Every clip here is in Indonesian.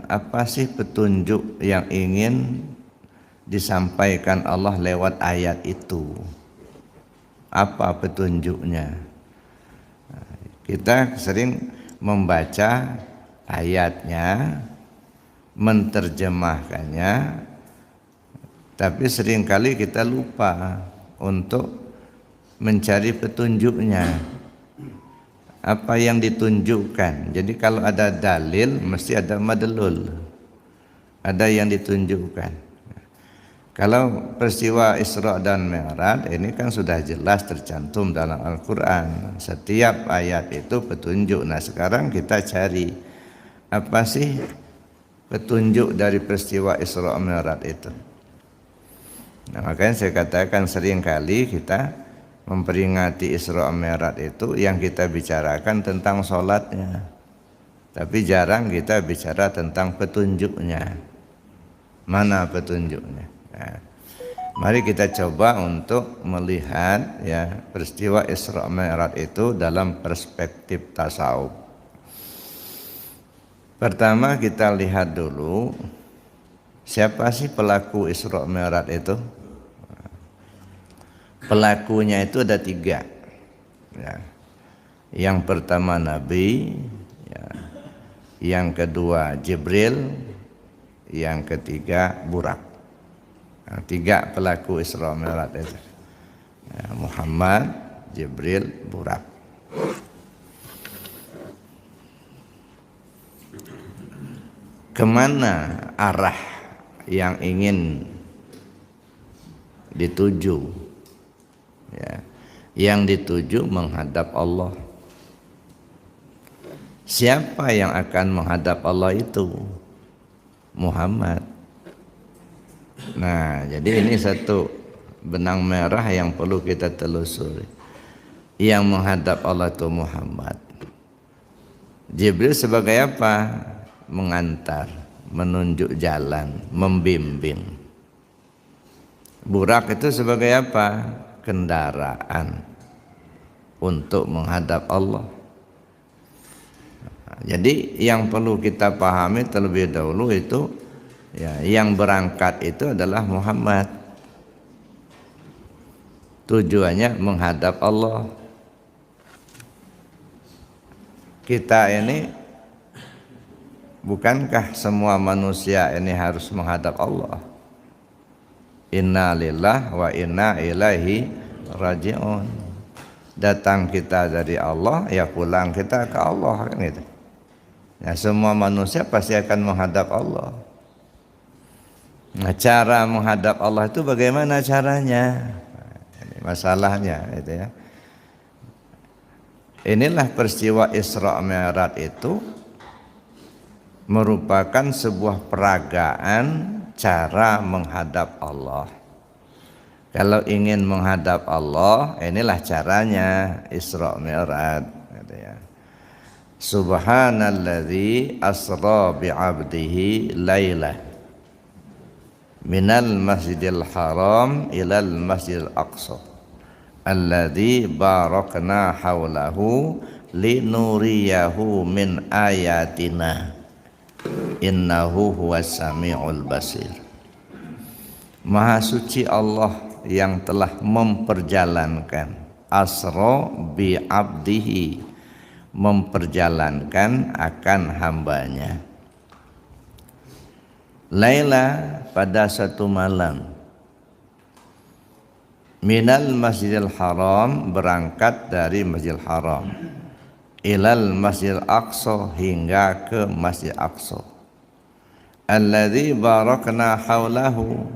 apa sih petunjuk yang ingin disampaikan Allah lewat ayat itu? Apa petunjuknya? Kita sering membaca ayatnya, menterjemahkannya, tapi seringkali kita lupa untuk mencari petunjuknya. Apa yang ditunjukkan? Jadi kalau ada dalil mesti ada madlul, ada yang ditunjukkan. Kalau peristiwa Isra dan Mi'raj ini kan sudah jelas tercantum dalam Al-Quran. Setiap ayat itu petunjuk. Nah sekarang kita cari apa sih petunjuk dari peristiwa Isra Mi'raj itu. Nah makanya saya katakan seringkali kita memperingati Isra Mi'raj itu yang kita bicarakan tentang sholatnya, tapi jarang kita bicara tentang petunjuknya. Mana petunjuknya? Nah, mari kita coba untuk melihat ya peristiwa Isra Mi'raj itu dalam perspektif tasawuf. Pertama kita lihat dulu siapa sih pelaku Isra Mi'raj itu. Pelakunya itu ada 3 ya. Yang pertama Nabi ya. Yang kedua Jibril, yang ketiga Burak. Nah, 3 pelaku Isra Mi'raj itu ya, Muhammad, Jibril, Burak. Kemana arah yang ingin dituju ya, yang dituju menghadap Allah. Siapa yang akan menghadap Allah itu? Muhammad. Nah, jadi ini satu benang merah yang perlu kita telusuri. Yang menghadap Allah itu Muhammad. Jibril sebagai apa? Mengantar, menunjuk jalan, membimbing. Burak itu sebagai apa? Kendaraan untuk menghadap Allah. Jadi yang perlu kita pahami terlebih dahulu itu ya, yang berangkat itu adalah Muhammad. Tujuannya menghadap Allah. Kita ini, bukankah semua manusia ini harus menghadap Allah? Inna lillah wa inna ilaihi raji'un. Datang kita dari Allah, ya pulang kita ke Allah kan gitu. Ya, semua manusia pasti akan menghadap Allah. Nah, cara menghadap Allah itu bagaimana caranya? Ini masalahnya itu ya. Inilah peristiwa Isra Mi'raj itu merupakan sebuah peragaan cara menghadap Allah. Kalau ingin menghadap Allah, inilah caranya Isra Mi'raj gitu ya. Subhanalladzi asra bi'abdihi lailah minal masjidil haram ilal masjidil aqsa alladzi barakna haulahu linuriyahu min ayatina innahu huwas samiul basir. Maha suci Allah yang telah memperjalankan, asra bi abdihi, memperjalankan akan hambanya, laila, pada satu malam, minal masjidil haram, berangkat dari masjidil haram, ilal masjidil aqsa, hingga ke masjid aqsa, alladzi barakna haulahu,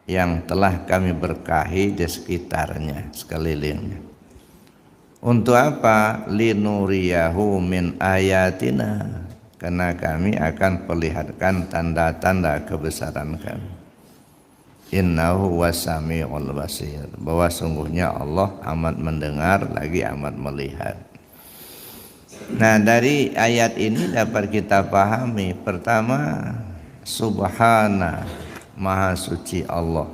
yang telah kami berkahi di sekitarnya, sekelilingnya. Untuk apa? Linuriyahu min ayatina, karena kami akan perlihatkan tanda-tanda kebesaran kami. Innahu wasami'ul basir, bahwa sungguhnya Allah amat mendengar lagi amat melihat. Nah, dari ayat ini dapat kita pahami, pertama, subhana, maha suci Allah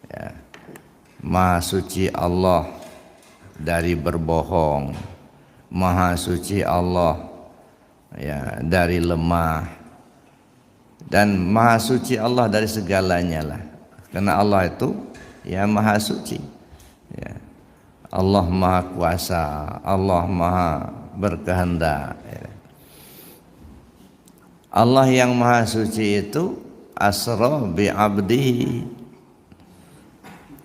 ya. Maha suci Allah dari berbohong, maha suci Allah ya dari lemah, Dan maha suci Allah dari segalanya lah. Karena Allah itu ya maha suci. Ya. Allah maha kuasa, Allah maha berkehendak. Ya. Allah yang maha suci itu asra bi abdihi,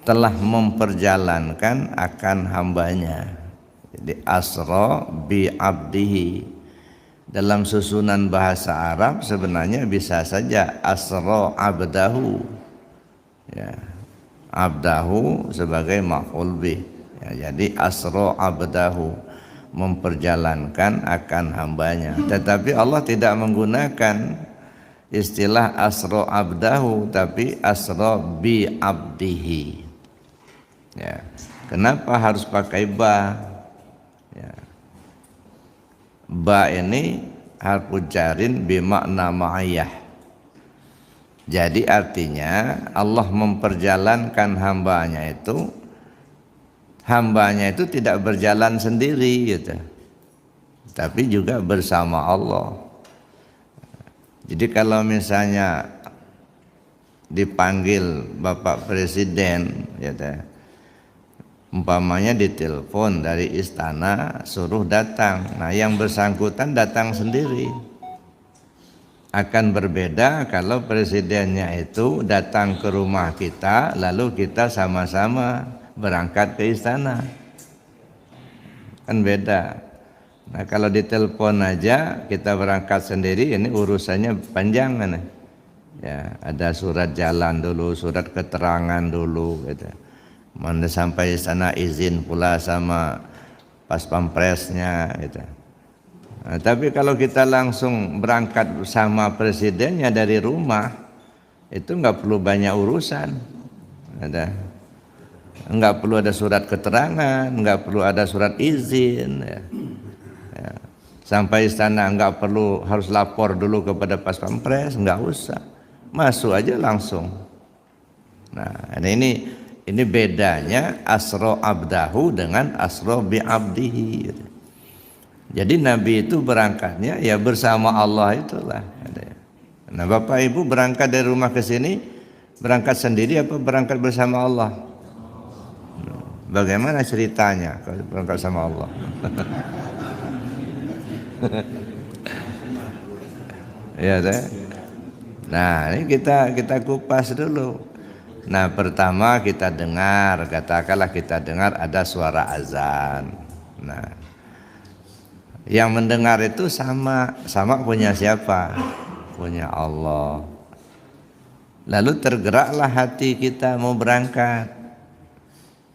telah memperjalankan akan hambanya. Jadi asra bi abdihi dalam susunan bahasa Arab sebenarnya bisa saja asra abdahu, ya, abdahu sebagai maf'ul bih, ya, jadi asra abdahu memperjalankan akan hambanya. Tetapi Allah tidak menggunakan istilah asra abdahu, tapi asra bi abdihi. Ya. Kenapa harus pakai ba? Ya. Ba ini harfu jarin bi makna ma'iyah. Jadi artinya Allah memperjalankan hambanya itu tidak berjalan sendiri gitu, tapi juga bersama Allah. Jadi kalau misalnya dipanggil Bapak Presiden gitu, umpamanya ditelepon dari istana suruh datang, nah yang bersangkutan datang sendiri. Akan berbeda kalau presidennya itu datang ke rumah kita lalu kita sama-sama berangkat ke istana, kan beda. Nah kalau ditelepon aja kita berangkat sendiri, ini urusannya panjang kan ya, ada surat jalan dulu, surat keterangan dulu gitu. Mana sampai istana izin pula sama pas pampresnya gitu. Nah, tapi kalau kita langsung berangkat bersama presidennya dari rumah, itu nggak perlu banyak urusan, nggak perlu ada surat keterangan, nggak perlu ada surat izin. Ya. Ya. Sampai istana nggak perlu harus lapor dulu kepada pas pampres, nggak usah, masuk aja langsung. Nah ini bedanya asra abdahu dengan asra bi abdihi. Jadi Nabi itu berangkatnya ya bersama Allah itulah. Nah Bapak Ibu berangkat dari rumah ke sini, berangkat sendiri apa berangkat bersama Allah? Bagaimana ceritanya kalau berangkat sama Allah? Ya, nah ini kita kupas dulu. Nah pertama kita dengar, katakanlah kita dengar ada suara azan. Nah yang mendengar itu sama punya siapa? Punya Allah. Lalu tergeraklah hati kita mau berangkat.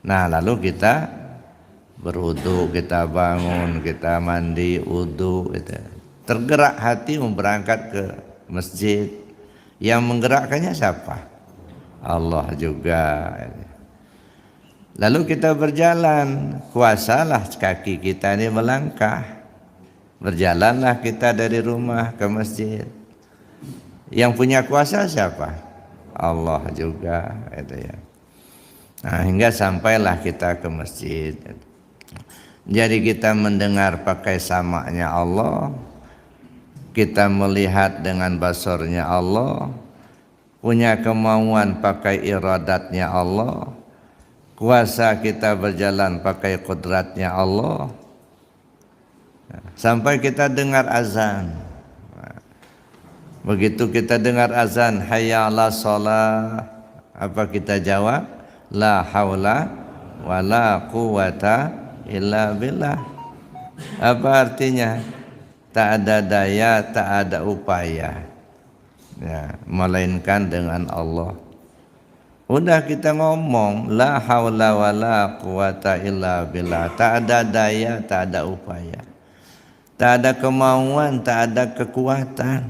Nah lalu kita berwudu, kita bangun, kita mandi, wudu gitu. Tergerak hati mau berangkat ke masjid. Yang menggerakkannya siapa? Allah juga. Lalu kita berjalan, kuasalah kaki kita ini melangkah. Berjalanlah kita dari rumah ke masjid. Yang punya kuasa siapa? Allah juga itu ya. Nah, hingga sampailah kita ke masjid. Jadi kita mendengar pakai sama'nya Allah, kita melihat dengan basornya Allah, punya kemauan pakai iradatnya Allah, kuasa kita berjalan pakai kudratnya Allah. Sampai kita dengar azan. Begitu kita dengar azan, hayya 'alas shalah, apa kita jawab? La haula wala quwata illa billah. Apa artinya? Tak ada daya, tak ada upaya, ya, melainkan dengan Allah. Udah kita ngomong la haula wala quwata illa billah, tak ada daya, tak ada upaya. Tak ada kemauan, tak ada kekuatan,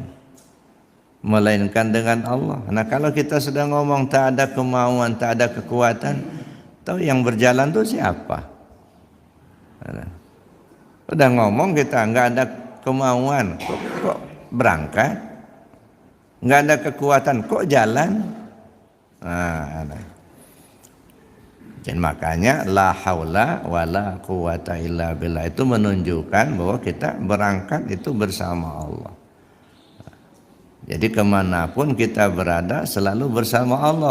melainkan dengan Allah. Nah kalau kita sudah ngomong tak ada kemauan, tak ada kekuatan, tahu yang berjalan itu siapa? Udah ngomong kita nggak ada kemauan, kok berangkat? Nggak ada kekuatan, kok jalan? Nah. Dan makanya la haula wala quwata illa billah itu menunjukkan bahwa kita berangkat itu bersama Allah. Jadi kemanapun kita berada selalu bersama Allah.